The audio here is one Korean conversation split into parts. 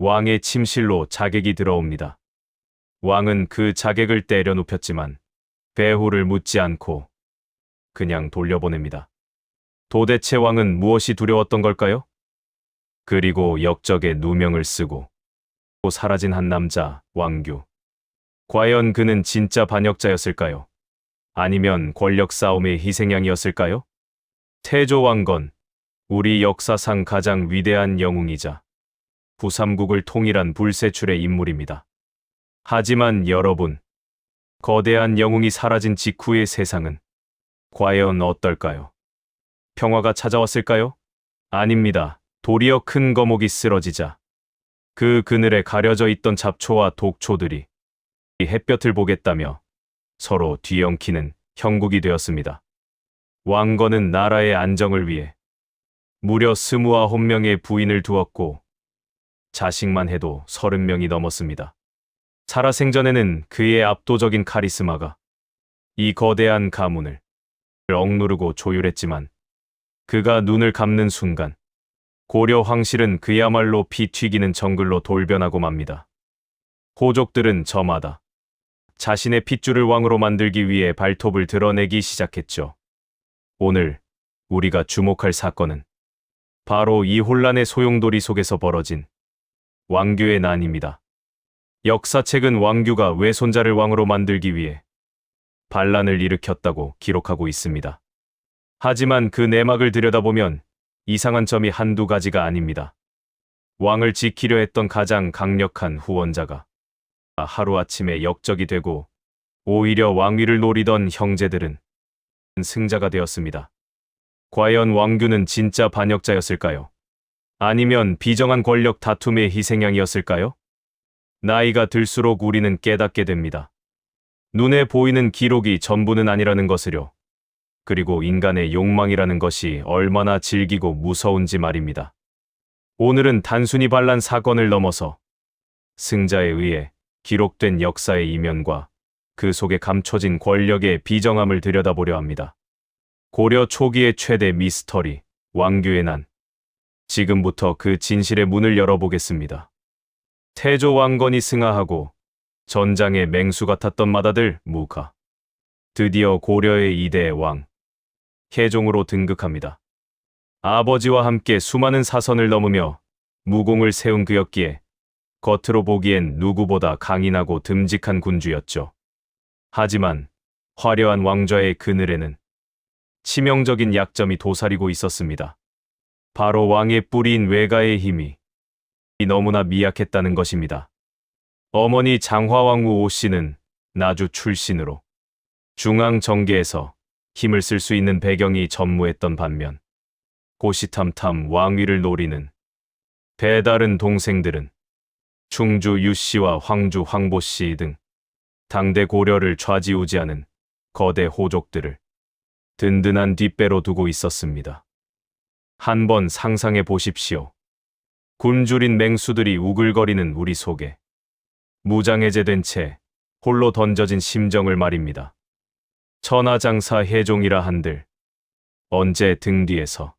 왕의 침실로 자객이 들어옵니다. 왕은 그 자객을 때려 눕혔지만 배후를 묻지 않고 그냥 돌려보냅니다. 도대체 왕은 무엇이 두려웠던 걸까요? 그리고 역적의 누명을 쓰고 사라진 한 남자, 왕규. 과연 그는 진짜 반역자였을까요? 아니면 권력 싸움의 희생양이었을까요? 태조왕건, 우리 역사상 가장 위대한 영웅이자 부삼국을 통일한 불세출의 인물입니다. 하지만 여러분, 거대한 영웅이 사라진 직후의 세상은 과연 어떨까요? 평화가 찾아왔을까요? 아닙니다. 도리어 큰 거목이 쓰러지자 그 그늘에 가려져 있던 잡초와 독초들이 햇볕을 보겠다며 서로 뒤엉키는 형국이 되었습니다. 왕건은 나라의 안정을 위해 무려 29명의 부인을 두었고 자식만 해도 30명이 넘었습니다. 살아생전에는 그의 압도적인 카리스마가 이 거대한 가문을 억누르고 조율했지만 그가 눈을 감는 순간 고려 황실은 그야말로 피 튀기는 정글로 돌변하고 맙니다. 호족들은 저마다 자신의 핏줄을 왕으로 만들기 위해 발톱을 드러내기 시작했죠. 오늘 우리가 주목할 사건은 바로 이 혼란의 소용돌이 속에서 벌어진 왕규의 난입니다. 역사책은 왕규가 외손자를 왕으로 만들기 위해 반란을 일으켰다고 기록하고 있습니다. 하지만 그 내막을 들여다보면 이상한 점이 한두 가지가 아닙니다. 왕을 지키려 했던 가장 강력한 후원자가 하루아침에 역적이 되고 오히려 왕위를 노리던 형제들은 승자가 되었습니다. 과연 왕규는 진짜 반역자였을까요? 아니면 비정한 권력 다툼의 희생양이었을까요? 나이가 들수록 우리는 깨닫게 됩니다. 눈에 보이는 기록이 전부는 아니라는 것을요. 그리고 인간의 욕망이라는 것이 얼마나 질기고 무서운지 말입니다. 오늘은 단순히 반란 사건을 넘어서 승자에 의해 기록된 역사의 이면과 그 속에 감춰진 권력의 비정함을 들여다보려 합니다. 고려 초기의 최대 미스터리, 왕규의 난. 지금부터 그 진실의 문을 열어보겠습니다. 태조 왕건이 승하하고 전장의 맹수 같았던 맏아들 무가 드디어 고려의 2대 왕, 혜종으로 등극합니다. 아버지와 함께 수많은 사선을 넘으며 무공을 세운 그였기에 겉으로 보기엔 누구보다 강인하고 듬직한 군주였죠. 하지만 화려한 왕좌의 그늘에는 치명적인 약점이 도사리고 있었습니다. 바로 왕의 뿌리인 외가의 힘이 너무나 미약했다는 것입니다. 어머니 장화왕후 오씨는 나주 출신으로 중앙 정계에서 힘을 쓸 수 있는 배경이 전무했던 반면 고시탐탐 왕위를 노리는 배다른 동생들은 충주 유씨와 황주 황보씨 등 당대 고려를 좌지우지하는 거대 호족들을 든든한 뒷배로 두고 있었습니다. 한번 상상해 보십시오. 굶주린 맹수들이 우글거리는 우리 속에 무장해제된 채 홀로 던져진 심정을 말입니다. 천하장사 혜종이라 한들 언제 등 뒤에서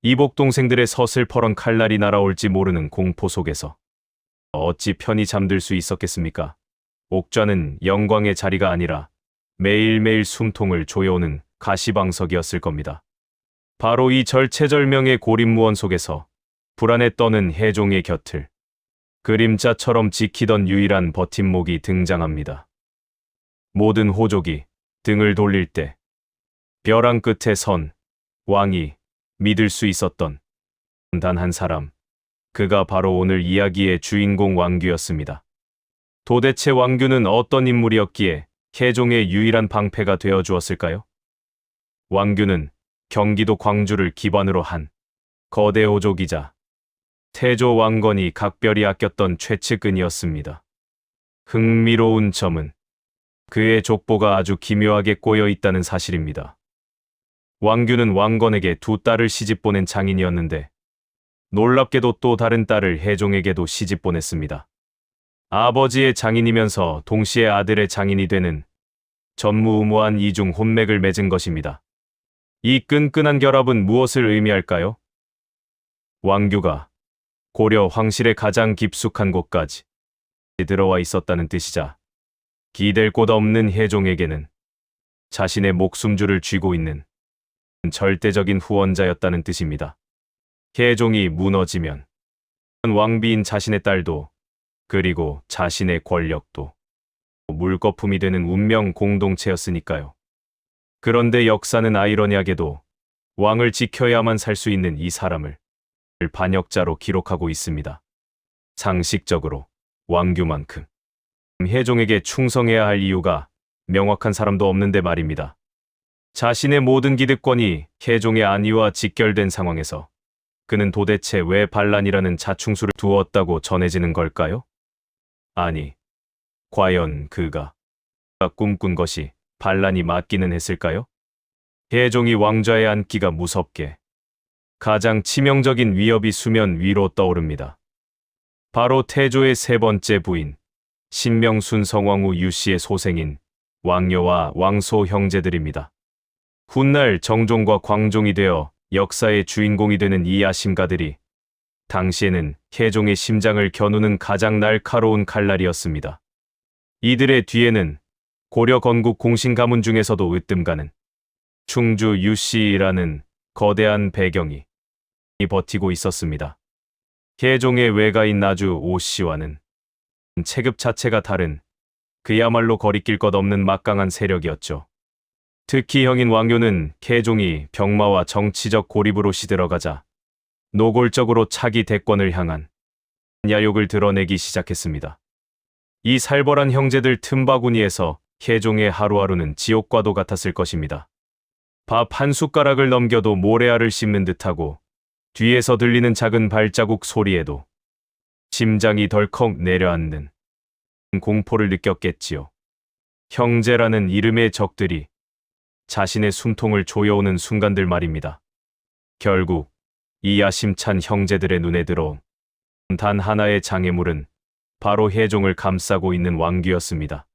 이복 동생들의 서슬퍼런 칼날이 날아올지 모르는 공포 속에서 어찌 편히 잠들 수 있었겠습니까? 옥좌는 영광의 자리가 아니라 매일매일 숨통을 조여오는 가시방석이었을 겁니다. 바로 이 절체절명의 고립무원 속에서 불안에 떠는 혜종의 곁을 그림자처럼 지키던 유일한 버팀목이 등장합니다. 모든 호족이 등을 돌릴 때 벼랑 끝에 선 왕이 믿을 수 있었던 단 한 사람, 그가 바로 오늘 이야기의 주인공 왕규였습니다. 도대체 왕규는 어떤 인물이었기에 혜종의 유일한 방패가 되어 주었을까요? 왕규는 경기도 광주를 기반으로 한 거대 호족이자 태조 왕건이 각별히 아꼈던 최측근이었습니다. 흥미로운 점은 그의 족보가 아주 기묘하게 꼬여 있다는 사실입니다. 왕규는 왕건에게 두 딸을 시집 보낸 장인이었는데 놀랍게도 또 다른 딸을 혜종에게도 시집 보냈습니다. 아버지의 장인이면서 동시에 아들의 장인이 되는 전무후무한 이중 혼맥을 맺은 것입니다. 이 끈끈한 결합은 무엇을 의미할까요? 왕규가 고려 황실의 가장 깊숙한 곳까지 들어와 있었다는 뜻이자 기댈 곳 없는 혜종에게는 자신의 목숨줄을 쥐고 있는 절대적인 후원자였다는 뜻입니다. 혜종이 무너지면 왕비인 자신의 딸도 그리고 자신의 권력도 물거품이 되는 운명 공동체였으니까요. 그런데 역사는 아이러니하게도 왕을 지켜야만 살 수 있는 이 사람을 반역자로 기록하고 있습니다. 상식적으로 왕규만큼 혜종에게 충성해야 할 이유가 명확한 사람도 없는데 말입니다. 자신의 모든 기득권이 혜종의 안위와 직결된 상황에서 그는 도대체 왜 반란이라는 자충수를 두었다고 전해지는 걸까요? 아니, 과연 그가 꿈꾼 것이 반란이 맞기는 했을까요? 혜종이 왕좌에 앉기가 무섭게 가장 치명적인 위협이 수면 위로 떠오릅니다. 바로 태조의 세 번째 부인, 신명순 성왕후 유씨의 소생인 왕요와 왕소 형제들입니다. 훗날 정종과 광종이 되어 역사의 주인공이 되는 이 야심가들이 당시에는 혜종의 심장을 겨누는 가장 날카로운 칼날이었습니다. 이들의 뒤에는 고려 건국 공신 가문 중에서도 으뜸가는 충주 유씨라는 거대한 배경이 버티고 있었습니다. 혜종의 외가인 나주 오씨와는 체급 자체가 다른 그야말로 거리낄 것 없는 막강한 세력이었죠. 특히 형인 왕요는 혜종이 병마와 정치적 고립으로 시들어가자 노골적으로 차기 대권을 향한 야욕을 드러내기 시작했습니다. 이 살벌한 형제들 틈바구니에서 혜종의 하루하루는 지옥과도 같았을 것입니다. 밥 한 숟가락을 넘겨도 모래알을 씹는 듯하고 뒤에서 들리는 작은 발자국 소리에도 심장이 덜컥 내려앉는 공포를 느꼈겠지요. 형제라는 이름의 적들이 자신의 숨통을 조여오는 순간들 말입니다. 결국 이 야심찬 형제들의 눈에 들어온 단 하나의 장애물은 바로 혜종을 감싸고 있는 왕규였습니다.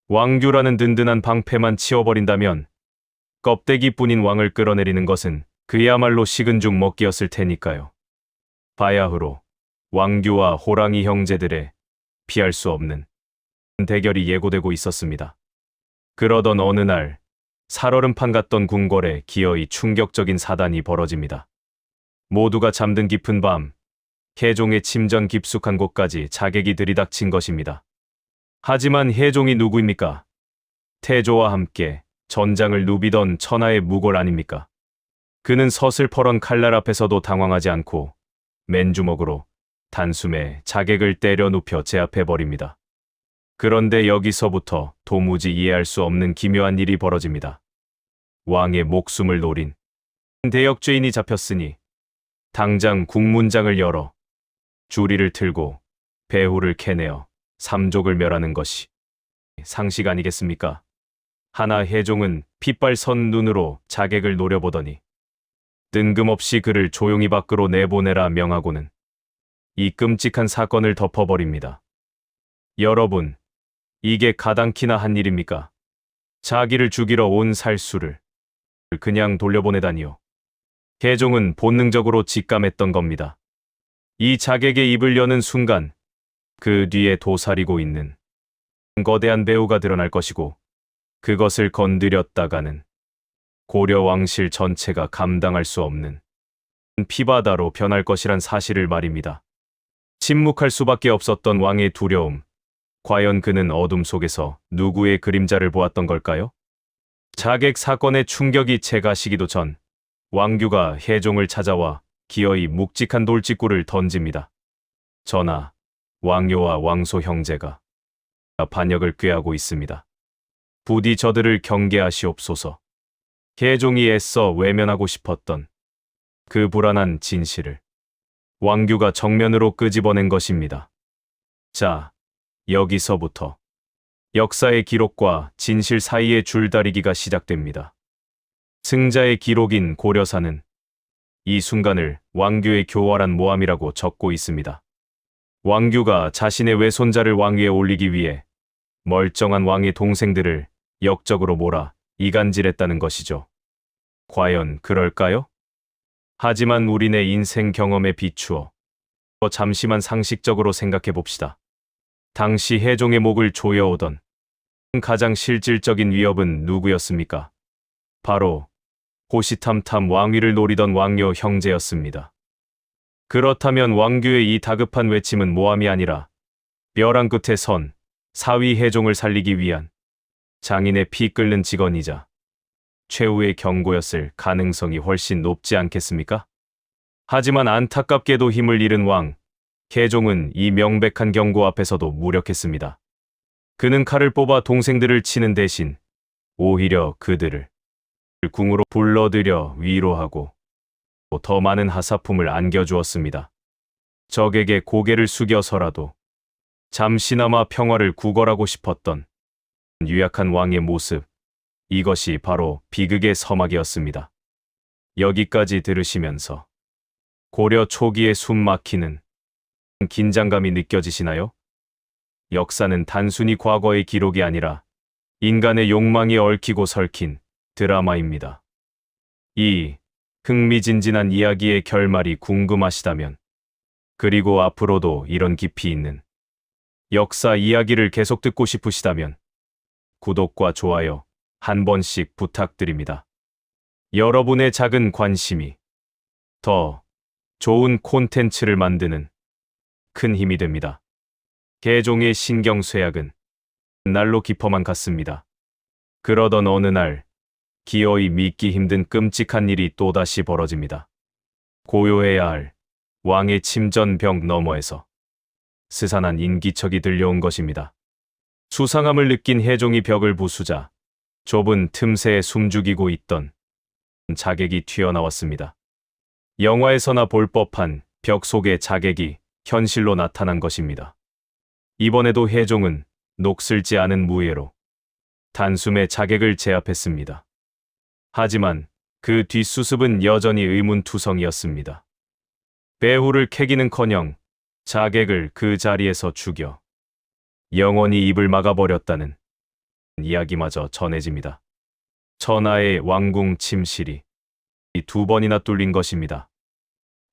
왕규라는 든든한 방패만 치워버린다면 껍데기뿐인 왕을 끌어내리는 것은 그야말로 식은 죽 먹기였을 테니까요. 바야흐로 왕규와 호랑이 형제들의 피할 수 없는 대결이 예고되고 있었습니다. 그러던 어느 날 살얼음판 같던 궁궐에 기어이 충격적인 사단이 벌어집니다. 모두가 잠든 깊은 밤, 혜종의 침전 깊숙한 곳까지 자객이 들이닥친 것입니다. 하지만 혜종이 누구입니까? 태조와 함께 전장을 누비던 천하의 무골 아닙니까? 그는 서슬퍼런 칼날 앞에서도 당황하지 않고 맨주먹으로 단숨에 자객을 때려 눕혀 제압해버립니다. 그런데 여기서부터 도무지 이해할 수 없는 기묘한 일이 벌어집니다. 왕의 목숨을 노린 대역죄인이 잡혔으니 당장 국문장을 열어 주리를 틀고 배후를 캐내어 삼족을 멸하는 것이 상식 아니겠습니까? 하나 혜종은 핏발선 눈으로 자객을 노려보더니 뜬금없이 그를 조용히 밖으로 내보내라 명하고는 이 끔찍한 사건을 덮어버립니다. 여러분, 이게 가당키나 한 일입니까? 자기를 죽이러 온 살수를 그냥 돌려보내다니요. 혜종은 본능적으로 직감했던 겁니다. 이 자객의 입을 여는 순간 그 뒤에 도사리고 있는 거대한 배후가 드러날 것이고 그것을 건드렸다가는 고려 왕실 전체가 감당할 수 없는 피바다로 변할 것이란 사실을 말입니다. 침묵할 수밖에 없었던 왕의 두려움. 과연 그는 어둠 속에서 누구의 그림자를 보았던 걸까요? 자객 사건의 충격이 채가시기도 전 왕규가 혜종을 찾아와 기어이 묵직한 돌직구를 던집니다. 전하, 왕요와 왕소 형제가 반역을 꾀하고 있습니다. 부디 저들을 경계하시옵소서. 혜종이 애써 외면하고 싶었던 그 불안한 진실을 왕규가 정면으로 끄집어낸 것입니다. 자, 여기서부터 역사의 기록과 진실 사이의 줄다리기가 시작됩니다. 승자의 기록인 고려사는 이 순간을 왕규의 교활한 모함이라고 적고 있습니다. 왕규가 자신의 외손자를 왕위에 올리기 위해 멀쩡한 왕의 동생들을 역적으로 몰아 이간질했다는 것이죠. 과연 그럴까요? 하지만 우리네 인생 경험에 비추어 잠시만 상식적으로 생각해 봅시다. 당시 해종의 목을 조여오던 가장 실질적인 위협은 누구였습니까? 바로 호시탐탐 왕위를 노리던 왕요 형제였습니다. 그렇다면 왕규의 이 다급한 외침은 모함이 아니라 벼랑 끝에 선 사위 해종을 살리기 위한 장인의 피 끓는 직언이자 최후의 경고였을 가능성이 훨씬 높지 않겠습니까? 하지만 안타깝게도 힘을 잃은 왕 해종은 이 명백한 경고 앞에서도 무력했습니다. 그는 칼을 뽑아 동생들을 치는 대신 오히려 그들을 궁으로 불러들여 위로하고 더 많은 하사품을 안겨주었습니다. 적에게 고개를 숙여서라도 잠시나마 평화를 구걸하고 싶었던 유약한 왕의 모습, 이것이 바로 비극의 서막이었습니다. 여기까지 들으시면서 고려 초기에 숨 막히는 긴장감이 느껴지시나요? 역사는 단순히 과거의 기록이 아니라 인간의 욕망이 얽히고 설킨 드라마입니다. 이 흥미진진한 이야기의 결말이 궁금하시다면, 그리고 앞으로도 이런 깊이 있는 역사 이야기를 계속 듣고 싶으시다면 구독과 좋아요 한 번씩 부탁드립니다. 여러분의 작은 관심이 더 좋은 콘텐츠를 만드는 큰 힘이 됩니다. 개종의 신경쇠약은 날로 깊어만 갔습니다. 그러던 어느 날 기어이 믿기 힘든 끔찍한 일이 또다시 벌어집니다. 고요해야 할 왕의 침전 벽 너머에서 스산한 인기척이 들려온 것입니다. 수상함을 느낀 해종이 벽을 부수자 좁은 틈새에 숨죽이고 있던 자객이 튀어나왔습니다. 영화에서나 볼 법한 벽 속의 자객이 현실로 나타난 것입니다. 이번에도 해종은 녹슬지 않은 무예로 단숨에 자객을 제압했습니다. 하지만 그 뒷수습은 여전히 의문투성이었습니다. 배후를 캐기는커녕 자객을 그 자리에서 죽여 영원히 입을 막아버렸다는 이야기마저 전해집니다. 천하의 왕궁 침실이 두 번이나 뚫린 것입니다.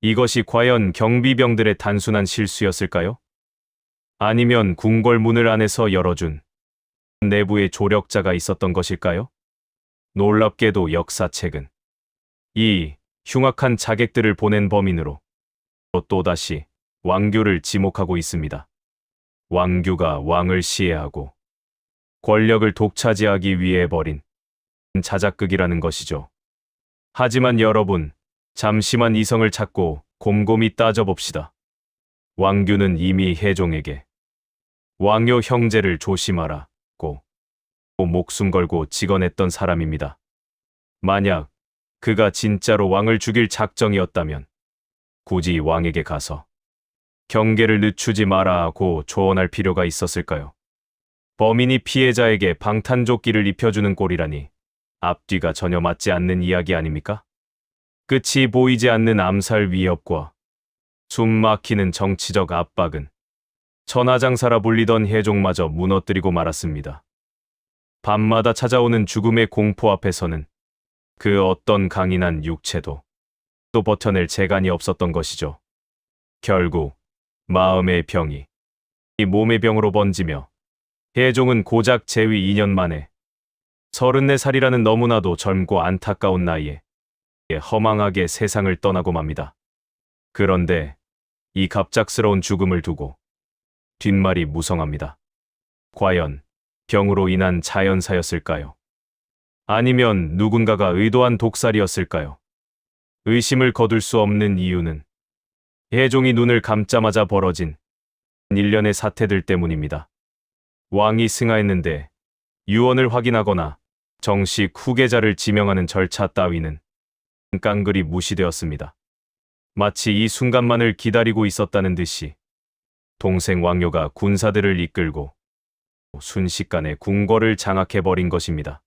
이것이 과연 경비병들의 단순한 실수였을까요? 아니면 궁궐문을 안에서 열어준 내부에 조력자가 있었던 것일까요? 놀랍게도 역사책은 이 흉악한 자객들을 보낸 범인으로 또다시 왕규를 지목하고 있습니다. 왕규가 왕을 시해하고 권력을 독차지하기 위해 벌인 자작극이라는 것이죠. 하지만 여러분, 잠시만 이성을 찾고 곰곰이 따져봅시다. 왕규는 이미 해종에게 왕요 형제를 조심하라고 목숨 걸고 직언했던 사람입니다. 만약 그가 진짜로 왕을 죽일 작정이었다면 굳이 왕에게 가서 경계를 늦추지 마라고 조언할 필요가 있었을까요? 범인이 피해자에게 방탄조끼를 입혀주는 꼴이라니 앞뒤가 전혀 맞지 않는 이야기 아닙니까? 끝이 보이지 않는 암살 위협과 숨 막히는 정치적 압박은 천하장사라 불리던 해종마저 무너뜨리고 말았습니다. 밤마다 찾아오는 죽음의 공포 앞에서는 그 어떤 강인한 육체도 또 버텨낼 재간이 없었던 것이죠. 결국 마음의 병이 이 몸의 병으로 번지며 해종은 고작 재위 2년 만에 34살이라는 너무나도 젊고 안타까운 나이에 허망하게 세상을 떠나고 맙니다. 그런데 이 갑작스러운 죽음을 두고 뒷말이 무성합니다. 과연 병으로 인한 자연사였을까요? 아니면 누군가가 의도한 독살이었을까요? 의심을 거둘 수 없는 이유는 해종이 눈을 감자마자 벌어진 일련의 사태들 때문입니다. 왕이 승하했는데 유언을 확인하거나 정식 후계자를 지명하는 절차 따위는 깡그리 무시되었습니다. 마치 이 순간만을 기다리고 있었다는 듯이 동생 왕요가 군사들을 이끌고 순식간에 궁궐을 장악해버린 것입니다.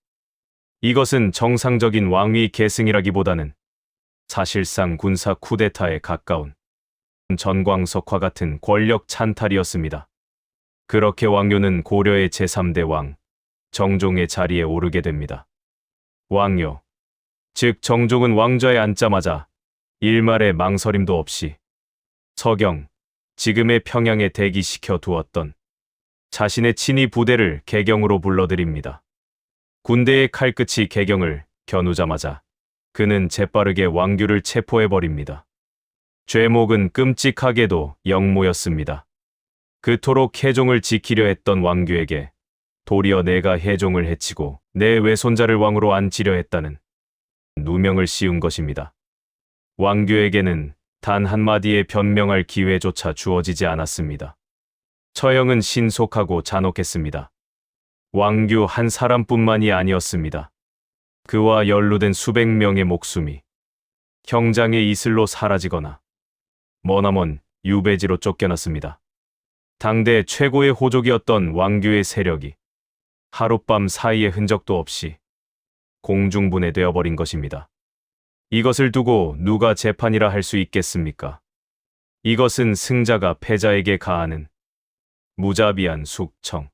이것은 정상적인 왕위 계승이라기보다는 사실상 군사 쿠데타에 가까운 전광석화 같은 권력 찬탈이었습니다. 그렇게 왕요는 고려의 제3대 왕, 정종의 자리에 오르게 됩니다. 왕요, 즉 정종은 왕좌에 앉자마자 일말의 망설임도 없이 서경, 지금의 평양에 대기시켜 두었던 자신의 친위 부대를 개경으로 불러들입니다. 군대의 칼끝이 개경을 겨누자마자 그는 재빠르게 왕규를 체포해버립니다. 죄목은 끔찍하게도 영모였습니다. 그토록 혜종을 지키려 했던 왕규에게 도리어 내가 혜종을 해치고 내 외손자를 왕으로 앉히려 했다는 누명을 씌운 것입니다. 왕규에게는 단 한마디의 변명할 기회조차 주어지지 않았습니다. 처형은 신속하고 잔혹했습니다. 왕규 한 사람뿐만이 아니었습니다. 그와 연루된 수백 명의 목숨이 형장의 이슬로 사라지거나 머나먼 유배지로 쫓겨났습니다. 당대 최고의 호족이었던 왕규의 세력이 하룻밤 사이의 흔적도 없이 공중분해되어 버린 것입니다. 이것을 두고 누가 재판이라 할 수 있겠습니까? 이것은 승자가 패자에게 가하는 무자비한 숙청,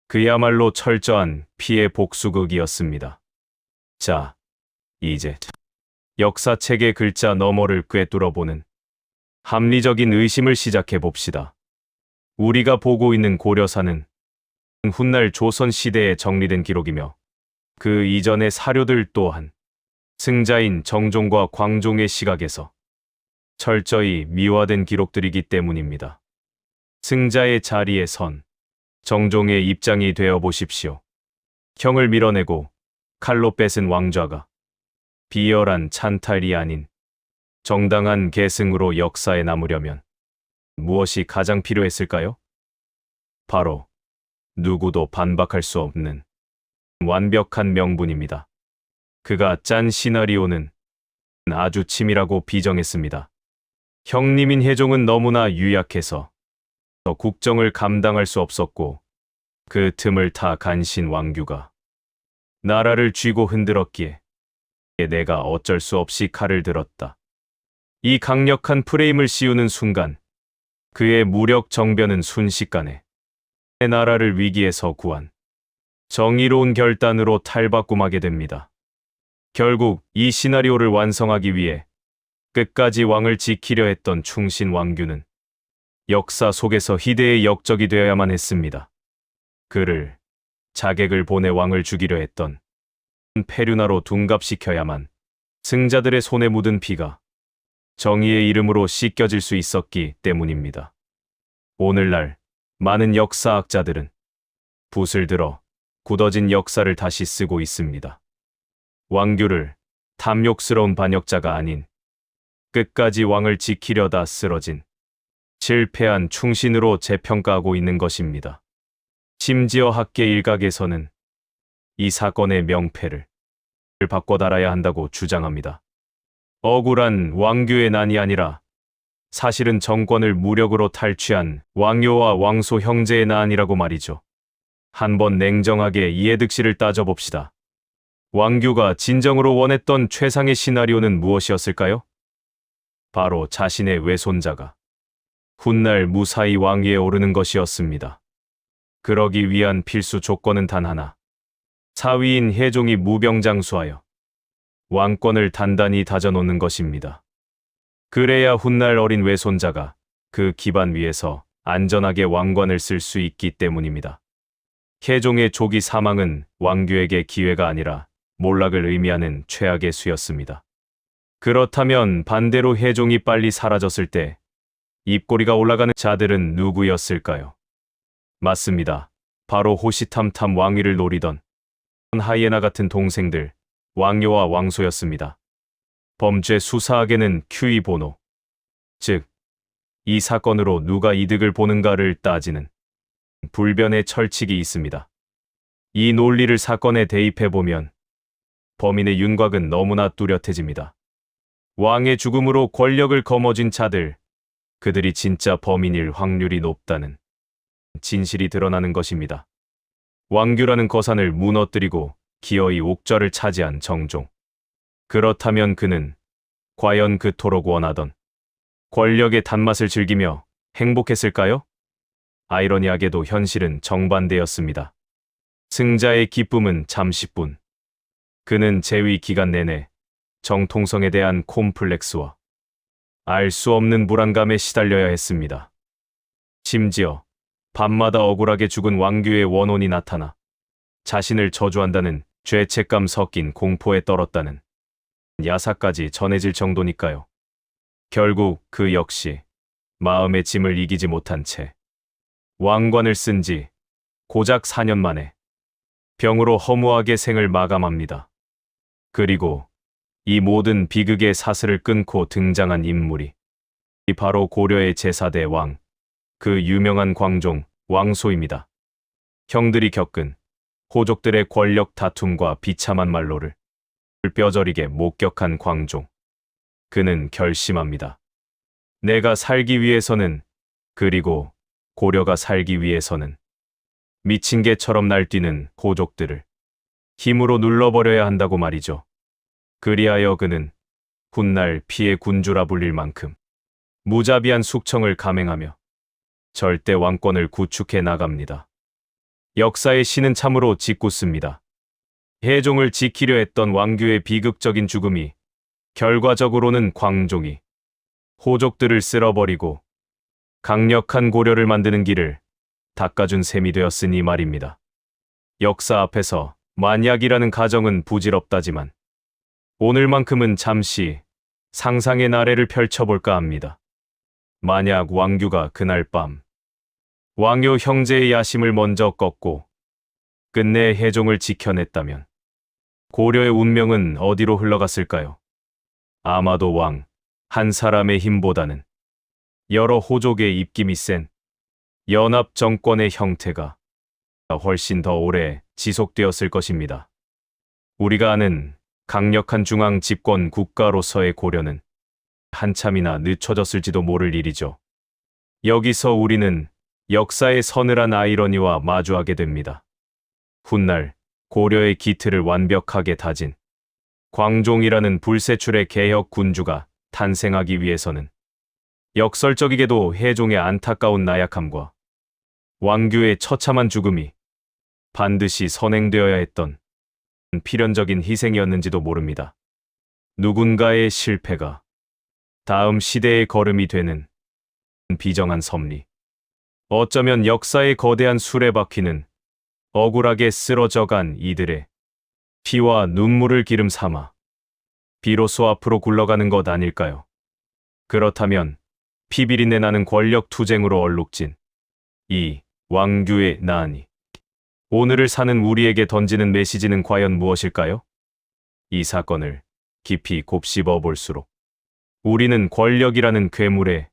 그야말로 철저한 피해 복수극이었습니다. 자, 이제 역사책의 글자 너머를 꿰뚫어보는 합리적인 의심을 시작해 봅시다. 우리가 보고 있는 고려사는 훗날 조선시대에 정리된 기록이며 그 이전의 사료들 또한 승자인 정종과 광종의 시각에서 철저히 미화된 기록들이기 때문입니다. 승자의 자리에 선 정종의 입장이 되어 보십시오. 형을 밀어내고 칼로 뺏은 왕좌가 비열한 찬탈이 아닌 정당한 계승으로 역사에 남으려면 무엇이 가장 필요했을까요? 바로 누구도 반박할 수 없는 완벽한 명분입니다. 그가 짠 시나리오는 아주 치밀하고 비정했습니다. 형님인 혜종은 너무나 유약해서 국정을 감당할 수 없었고 그 틈을 타 간신 왕규가 나라를 쥐고 흔들었기에 내가 어쩔 수 없이 칼을 들었다. 이 강력한 프레임을 씌우는 순간 그의 무력 정변은 순식간에 내 나라를 위기에서 구한 정의로운 결단으로 탈바꿈하게 됩니다. 결국 이 시나리오를 완성하기 위해 끝까지 왕을 지키려 했던 충신 왕규는 역사 속에서 희대의 역적이 되어야만 했습니다. 그를 자객을 보내 왕을 죽이려 했던 페류나로 둔갑시켜야만 승자들의 손에 묻은 피가 정의의 이름으로 씻겨질 수 있었기 때문입니다. 오늘날 많은 역사학자들은 붓을 들어 굳어진 역사를 다시 쓰고 있습니다. 왕규를 탐욕스러운 반역자가 아닌 끝까지 왕을 지키려다 쓰러진 실패한 충신으로 재평가하고 있는 것입니다. 심지어 학계 일각에서는 이 사건의 명패를 바꿔 달아야 한다고 주장합니다. 억울한 왕규의 난이 아니라 사실은 정권을 무력으로 탈취한 왕요와 왕소 형제의 난이라고 말이죠. 한번 냉정하게 이해득실을 따져봅시다. 왕규가 진정으로 원했던 최상의 시나리오는 무엇이었을까요? 바로 자신의 외손자가 훗날 무사히 왕위에 오르는 것이었습니다. 그러기 위한 필수 조건은 단 하나. 사위인 혜종이 무병장수하여 왕권을 단단히 다져놓는 것입니다. 그래야 훗날 어린 외손자가 그 기반 위에서 안전하게 왕관을 쓸 수 있기 때문입니다. 혜종의 조기 사망은 왕규에게 기회가 아니라 몰락을 의미하는 최악의 수였습니다. 그렇다면 반대로 혜종이 빨리 사라졌을 때 입꼬리가 올라가는 자들은 누구였을까요? 맞습니다. 바로 호시탐탐 왕위를 노리던 하이에나 같은 동생들 왕요와 왕소였습니다. 범죄 수사학에는 QE 번호, 즉 이 사건으로 누가 이득을 보는가를 따지는 불변의 철칙이 있습니다. 이 논리를 사건에 대입해보면 범인의 윤곽은 너무나 뚜렷해집니다. 왕의 죽음으로 권력을 거머쥔 자들, 그들이 진짜 범인일 확률이 높다는 진실이 드러나는 것입니다. 왕규라는 거산을 무너뜨리고 기어이 옥좌를 차지한 정종. 그렇다면 그는 과연 그토록 원하던 권력의 단맛을 즐기며 행복했을까요? 아이러니하게도 현실은 정반대였습니다. 승자의 기쁨은 잠시뿐. 그는 재위 기간 내내 정통성에 대한 콤플렉스와 알 수 없는 불안감에 시달려야 했습니다. 심지어 밤마다 억울하게 죽은 왕규의 원혼이 나타나 자신을 저주한다는 죄책감 섞인 공포에 떨었다는 야사까지 전해질 정도니까요. 결국 그 역시 마음의 짐을 이기지 못한 채 왕관을 쓴 지 고작 4년 만에 병으로 허무하게 생을 마감합니다. 그리고 이 모든 비극의 사슬을 끊고 등장한 인물이 바로 고려의 제4대 왕, 그 유명한 광종, 왕소입니다. 형들이 겪은 호족들의 권력 다툼과 비참한 말로를 뼈저리게 목격한 광종. 그는 결심합니다. 내가 살기 위해서는, 그리고 고려가 살기 위해서는 미친 개처럼 날뛰는 호족들을 힘으로 눌러버려야 한다고 말이죠. 그리하여 그는 훗날 피의 군주라 불릴 만큼 무자비한 숙청을 감행하며 절대 왕권을 구축해 나갑니다. 역사의 신은 참으로 짓궂습니다. 혜종을 지키려 했던 왕규의 비극적인 죽음이 결과적으로는 광종이 호족들을 쓸어버리고 강력한 고려를 만드는 길을 닦아준 셈이 되었으니 말입니다. 역사 앞에서 만약이라는 가정은 부질없다지만 오늘만큼은 잠시 상상의 나래를 펼쳐볼까 합니다. 만약 왕규가 그날 밤 왕요 형제의 야심을 먼저 꺾고 끝내 혜종을 지켜냈다면 고려의 운명은 어디로 흘러갔을까요? 아마도 왕 한 사람의 힘보다는 여러 호족의 입김이 센 연합 정권의 형태가 훨씬 더 오래 지속되었을 것입니다. 우리가 아는 강력한 중앙 집권 국가로서의 고려는 한참이나 늦춰졌을지도 모를 일이죠. 여기서 우리는 역사의 서늘한 아이러니와 마주하게 됩니다. 훗날 고려의 기틀을 완벽하게 다진 광종이라는 불세출의 개혁 군주가 탄생하기 위해서는 역설적이게도 혜종의 안타까운 나약함과 왕규의 처참한 죽음이 반드시 선행되어야 했던 필연적인 희생이었는지도 모릅니다. 누군가의 실패가 다음 시대의 걸음이 되는 비정한 섭리. 어쩌면 역사의 거대한 수레바퀴는 억울하게 쓰러져간 이들의 피와 눈물을 기름 삼아 비로소 앞으로 굴러가는 것 아닐까요? 그렇다면 피비린내 나는 권력 투쟁으로 얼룩진 이 왕규의 난이 오늘을 사는 우리에게 던지는 메시지는 과연 무엇일까요? 이 사건을 깊이 곱씹어 볼수록 우리는 권력이라는 괴물의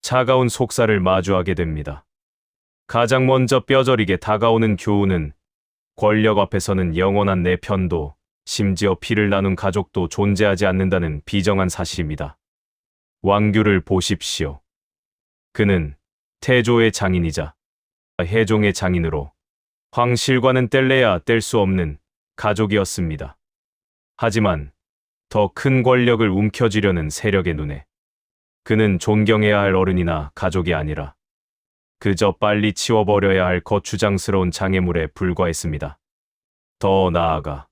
차가운 속살을 마주하게 됩니다. 가장 먼저 뼈저리게 다가오는 교훈은 권력 앞에서는 영원한 내 편도 심지어 피를 나눈 가족도 존재하지 않는다는 비정한 사실입니다. 왕규를 보십시오. 그는 태조의 장인이자 혜종의 장인으로 황실과는 뗄래야 뗄 수 없는 가족이었습니다. 하지만 더 큰 권력을 움켜쥐려는 세력의 눈에 그는 존경해야 할 어른이나 가족이 아니라 그저 빨리 치워버려야 할 거추장스러운 장애물에 불과했습니다. 더 나아가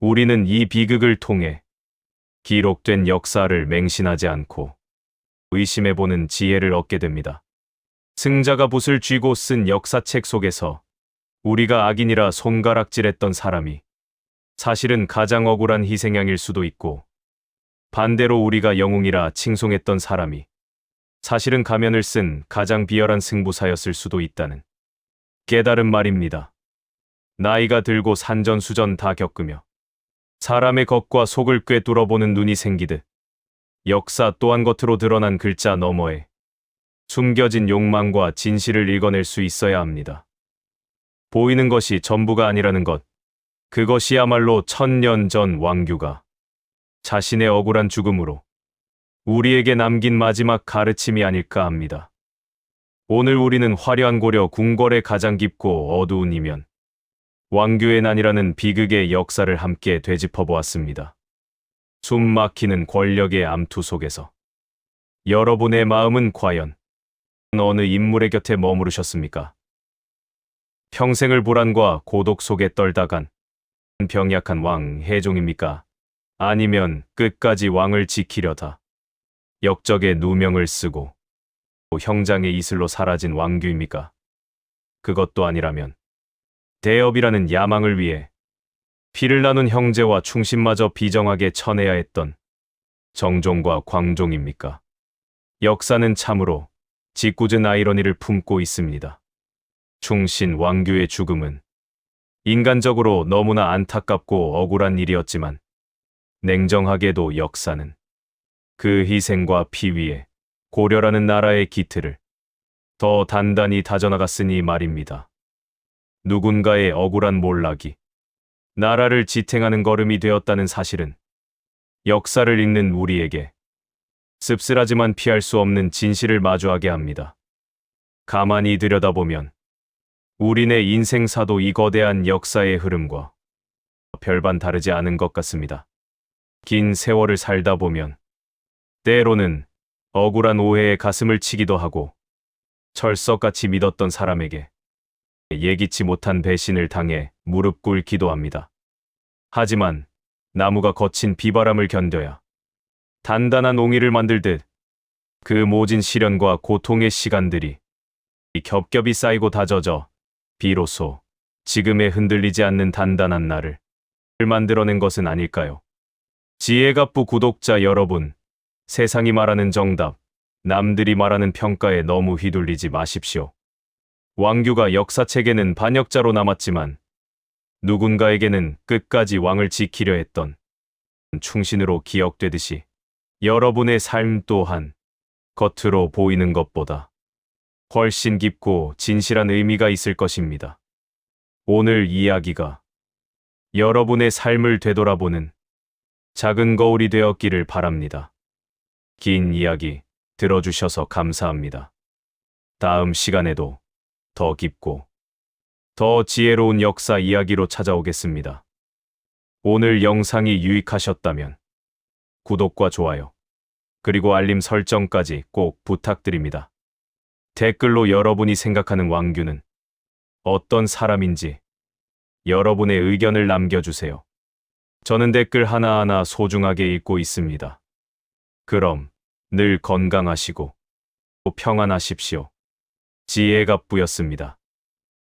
우리는 이 비극을 통해 기록된 역사를 맹신하지 않고 의심해보는 지혜를 얻게 됩니다. 승자가 붓을 쥐고 쓴 역사책 속에서 우리가 악인이라 손가락질했던 사람이 사실은 가장 억울한 희생양일 수도 있고, 반대로 우리가 영웅이라 칭송했던 사람이 사실은 가면을 쓴 가장 비열한 승부사였을 수도 있다는 깨달은 말입니다. 나이가 들고 산전수전 다 겪으며 사람의 겉과 속을 꿰뚫어보는 눈이 생기듯 역사 또한 겉으로 드러난 글자 너머에 숨겨진 욕망과 진실을 읽어낼 수 있어야 합니다. 보이는 것이 전부가 아니라는 것, 그것이야말로 1000년 전 왕규가 자신의 억울한 죽음으로 우리에게 남긴 마지막 가르침이 아닐까 합니다. 오늘 우리는 화려한 고려 궁궐의 가장 깊고 어두운 이면, 왕규의 난이라는 비극의 역사를 함께 되짚어보았습니다. 숨 막히는 권력의 암투 속에서 여러분의 마음은 과연 어느 인물의 곁에 머무르셨습니까? 평생을 불안과 고독 속에 떨다간 병약한 왕 혜종입니까? 아니면 끝까지 왕을 지키려다 역적의 누명을 쓰고 형장의 이슬로 사라진 왕규입니까? 그것도 아니라면 대업이라는 야망을 위해 피를 나눈 형제와 충신마저 비정하게 쳐내야 했던 정종과 광종입니까? 역사는 참으로 짓궂은 아이러니를 품고 있습니다. 충신 왕규의 죽음은 인간적으로 너무나 안타깝고 억울한 일이었지만 냉정하게도 역사는 그 희생과 피 위에 고려라는 나라의 기틀을 더 단단히 다져나갔으니 말입니다. 누군가의 억울한 몰락이 나라를 지탱하는 걸음이 되었다는 사실은 역사를 읽는 우리에게 씁쓸하지만 피할 수 없는 진실을 마주하게 합니다. 가만히 들여다보면 우리네 인생사도 이 거대한 역사의 흐름과 별반 다르지 않은 것 같습니다. 긴 세월을 살다 보면 때로는 억울한 오해에 가슴을 치기도 하고 철석같이 믿었던 사람에게 예기치 못한 배신을 당해 무릎 꿇기도 합니다. 하지만 나무가 거친 비바람을 견뎌야 단단한 옹이를 만들듯 그 모진 시련과 고통의 시간들이 겹겹이 쌓이고 다져져 비로소 지금의 흔들리지 않는 단단한 나를 만들어낸 것은 아닐까요? 지혜갑부 구독자 여러분, 세상이 말하는 정답, 남들이 말하는 평가에 너무 휘둘리지 마십시오. 왕규가 역사책에는 반역자로 남았지만 누군가에게는 끝까지 왕을 지키려 했던 충신으로 기억되듯이 여러분의 삶 또한 겉으로 보이는 것보다 훨씬 깊고 진실한 의미가 있을 것입니다. 오늘 이야기가 여러분의 삶을 되돌아보는 작은 거울이 되었기를 바랍니다. 긴 이야기 들어주셔서 감사합니다. 다음 시간에도 더 깊고 더 지혜로운 역사 이야기로 찾아오겠습니다. 오늘 영상이 유익하셨다면 구독과 좋아요, 그리고 알림 설정까지 꼭 부탁드립니다. 댓글로 여러분이 생각하는 왕규는 어떤 사람인지 여러분의 의견을 남겨주세요. 저는 댓글 하나하나 소중하게 읽고 있습니다. 그럼 늘 건강하시고 평안하십시오. 지혜갑부였습니다.